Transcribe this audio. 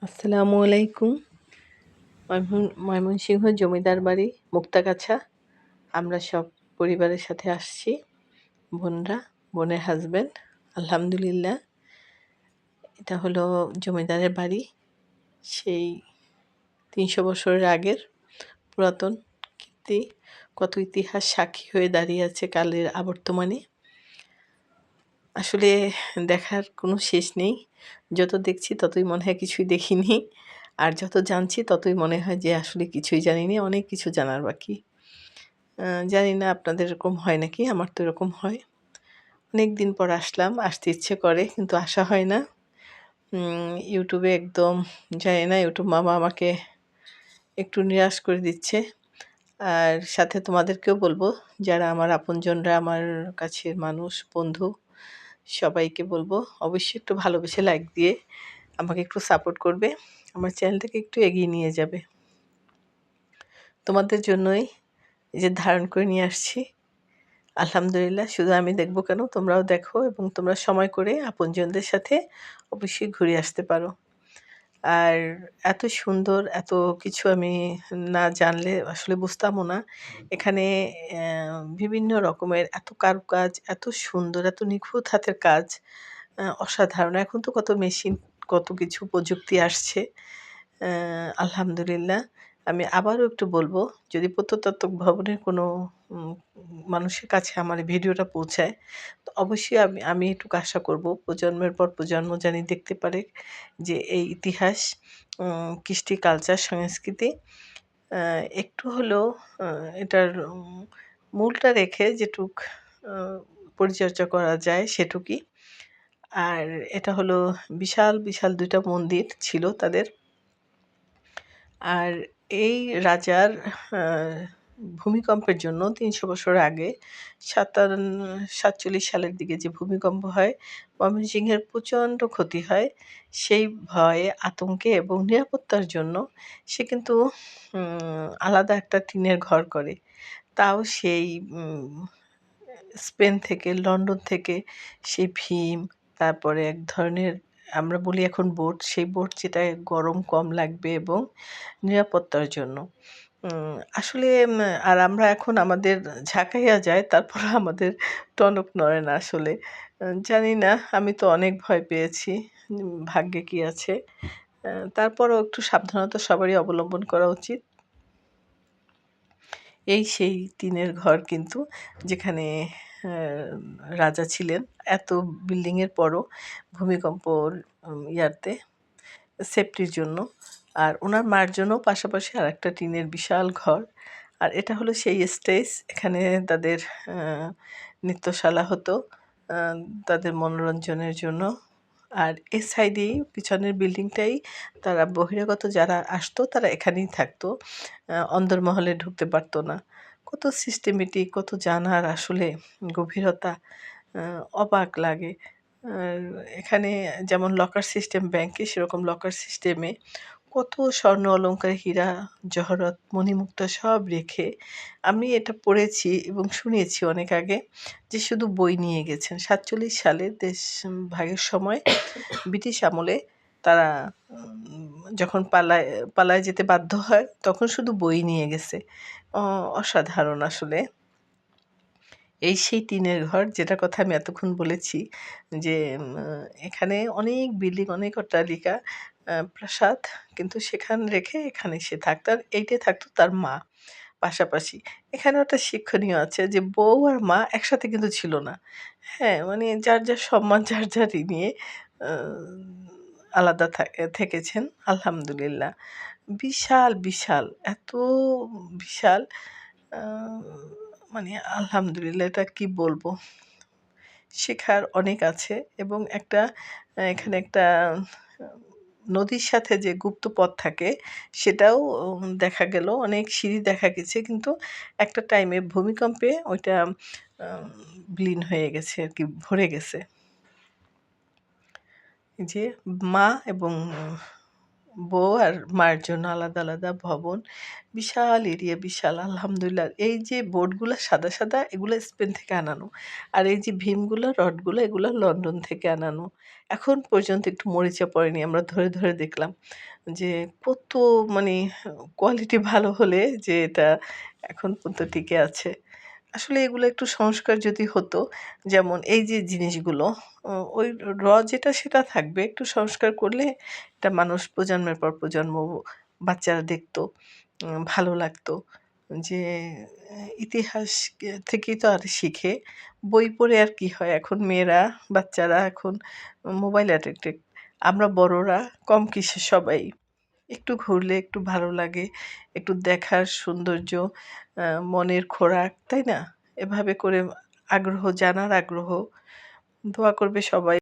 আসসালামু আলাইকুম। ময়মনসিংহ জমিদার বাড়ি মুক্তাগাছা। আমরা সব পরিবারের সাথে আসছি। বোনরা, বোনের হাসব্যান্ড। আলহামদুলিল্লাহ। এটা হলো জমিদারের বাড়ি। সেই ৩০০ বছরের আগের পুরাতন কীর্তি। কত ইতিহাস সাক্ষী হয়ে দাঁড়িয়ে আছে কালের আবর্তমানে। আসলে দেখার কোনো শেষ নেই। যত দেখছি ততই মনে হয় কিছুই দেখিনি। আর যত জানছি ততই মনে হয় যে আসলে কিছুই জানিনি। অনেক কিছু জানার বাকি। জানি না আপনাদের এরকম হয় নাকি? আমার তো এরকম হয়। অনেকদিন পর আসলাম, আসতে ইচ্ছে করে কিন্তু আসা হয় না। YouTube এ একদম জানি না YouTube মামা আমাকে একটু নিরাশ করে দিচ্ছে। আর সাথে তোমাদেরকেও বলবো, যারা আমার আপনজনরা, আমার কাছের মানুষ, বন্ধু, সবাইকে বলবো অবশ্যই একটু ভালোবেসে লাইক দিয়ে আমাকে একটু সাপোর্ট করবে। আমার চ্যানেলটাকে একটু এগিয়ে নিয়ে যাবে। তোমাদের জন্যই এই যে ধারণ করে নিয়ে আসছি। আলহামদুলিল্লাহ। শুধু আমি দেখব কেন, তোমরাও দেখো এবং তোমরা সময় করে আপনজনদের সাথে অবশ্যই ঘুরে আসতে পারো। আর এত সুন্দর, এত কিছু আমি না জানলে আসলে বুঝতামও না। এখানে বিভিন্ন রকমের এত কারুকাজ, এত সুন্দর, এত নিখুঁত হাতের কাজ, অসাধারণ। এখন তো কত মেশিন, কত কিছু প্রযুক্তি আসছে। আলহামদুলিল্লাহ। আমি আবারও একটু বলব, যদি প্রত্নতত্ত্ব ভবনের কোনো উম মানুষের কাছে আমার এই ভিডিওটা পৌঁছায়, তো অবশ্যই আমি এটুকু আশা করব প্রজন্মের পর প্রজন্ম জানি দেখতে পারে যে এই ইতিহাস, কৃষ্টি, কালচার, সংস্কৃতি আ একটু হলেও আ এটার মূলটা রেখে যেটুক আ পরিচর্যা করা যায় সেটুকুই। আর এটা হলো বিশাল, বিশাল ২ টা মন্দির ছিল তাদের। আর এই রাজার আ ভূমিকম্পের জন্য ৩০০ বছর আগে ৪৭ সালের দিকে যে ভূমিকম্প হয়, ময়মনসিংহের প্রচণ্ড ক্ষতি হয়। সেই ভয়ে, আতঙ্কে এবং নিরাপত্তার জন্য সে কিন্তু আলাদা একটা টিনের ঘর করে। তাও সেই স্পেন থেকে, লন্ডন থেকে সেই ভীম, তারপরে এক ধরনের আমরা বলি এখন বোট, সেই বোট যেটায় গরম কম লাগবে এবং নিরাপত্তার জন্য। আসলে আর আমরা এখন আমাদের ঝাঁকাইয়া যায়, তারপরও আমাদের টনক নড়ে না আসলে। জানি না, আমি তো অনেক ভয় পেয়েছি। ভাগ্যে কি আছে? তারপরেও একটু সাবধানতা সবারই অবলম্বন করা উচিত। এই সেই টিনের ঘর কিন্তু, যেখানে অ্যা রাজা ছিলেন। এত বিল্ডিং এর পরও ভূমিকম্পর ইয়াতে সেফটির জন্য। আর উনার মার জন্যও পাশাপাশি আরেকটা টিনের বিশাল ঘর। আর এটা হলো সেই স্টেজ, এখানে তাদের আ নৃত্যশালা হতো আ তাদের মনোরঞ্জনের জন্য। আর এ সাইডেই পিছনের বিল্ডিংটাই তারা বহিরাগত যারা আসতো তারা এখানেই থাকতো। অন্দরমহলে ঢুকতে পারত না। কত সিস্টেমেটিক, কত জানার আসলে গভীরতা, আ অবাক লাগে। আর এখানে যেমন লকার সিস্টেম ব্যাংকে, সেরকম লকার সিস্টেমে কত স্বর্ণ অলংকার, হীরা, জহরত, মণিমুক্তা সব রেখে, আমি এটা পড়েছি এবং শুনেছি অনেক আগে যে শুধু বই নিয়ে গেছেন। ৪৭ সালে দেশ ভাগের সময় ব্রিটিশ আমলে তারা যখন পালায় যেতে বাধ্য হয়, তখন শুধু বই নিয়ে গেছে। অ অসাধারণ আসলে। এই সেই টিনের ঘর যেটার কথা আমি এতক্ষণ বলেছি যে এখানে অনেক বিল্ডিং, অনেক অট্টালিকা, প্রাসাদ, কিন্তু সেখান রেখে এখানে সে থাকতো। আর এইটাই থাকতো তার মা পাশাপাশি। এখানেও একটা শিক্ষণীয় আছে যে বউ আর মা একসাথে কিন্তু ছিল না। হ্যাঁ, মানে যার, যার সম্মান যার, যারই নিয়ে আ আলাদা থেকেছেন। আলহামদুলিল্লাহ। বিশাল, বিশাল, এত বিশাল, আ মানে আলহামদুলিল্লাহ, এটা কি বলবো? শেখার অনেক আছে এবং একটা এখানে একটা আ নদীর সাথে যে গুপ্ত পথ থাকে, সেটাও দেখা গেল। অনেক সিঁড়ি দেখা গেছে, কিন্তু একটা টাইমে ভূমিকম্পে ওইটা আম বিলীন হয়ে গেছে আরকি, ভরে গেছে। এই যে মা এবং বউ আর মায়ের জন্য আলাদা, আলাদা ভবন। বিশাল এরিয়া, বিশাল। আলহামদুলিল্লাহ। এই যে বোর্ডগুলা সাদা, সাদা, এগুলা স্পেন থেকে আনানো। আর এই যে ভীমগুলা, রডগুলা, এগুলা লন্ডন থেকে আনানো। এখন পর্যন্ত একটু মরিচা পড়েনি। আমরা ধরে, ধরে দেখলাম। যে কত মানে কোয়ালিটি ভালো হলে যে এটা এখন পর্যন্ত টিকে আছে। আসলে এগুলো একটু সংস্কার যদি হতো, যেমন এই যে জিনিসগুলো ওই যেটা সেটা থাকবে। একটু সংস্কার করলে এটা মানুষ প্রজন্মের পর প্রজন্ম বাচ্চারা দেখতো, ভালো লাগতো। যে ইতিহাস থেকেই তো আর শিখে। বই পড়ে আর কি হয়? এখন মেয়েরা, বাচ্চারা এখন মোবাইল অ্যাডিক্টেড। আমরা বড়রা কম কিসে সবাই। একটু ঘুরলে একটু ভালো লাগে। একটু দেখার সৌন্দর্য, আ মনের খোরাক, তাই না? এভাবে করে আগ্রহ, জানার আগ্রহ। দোয়া করবে সবাই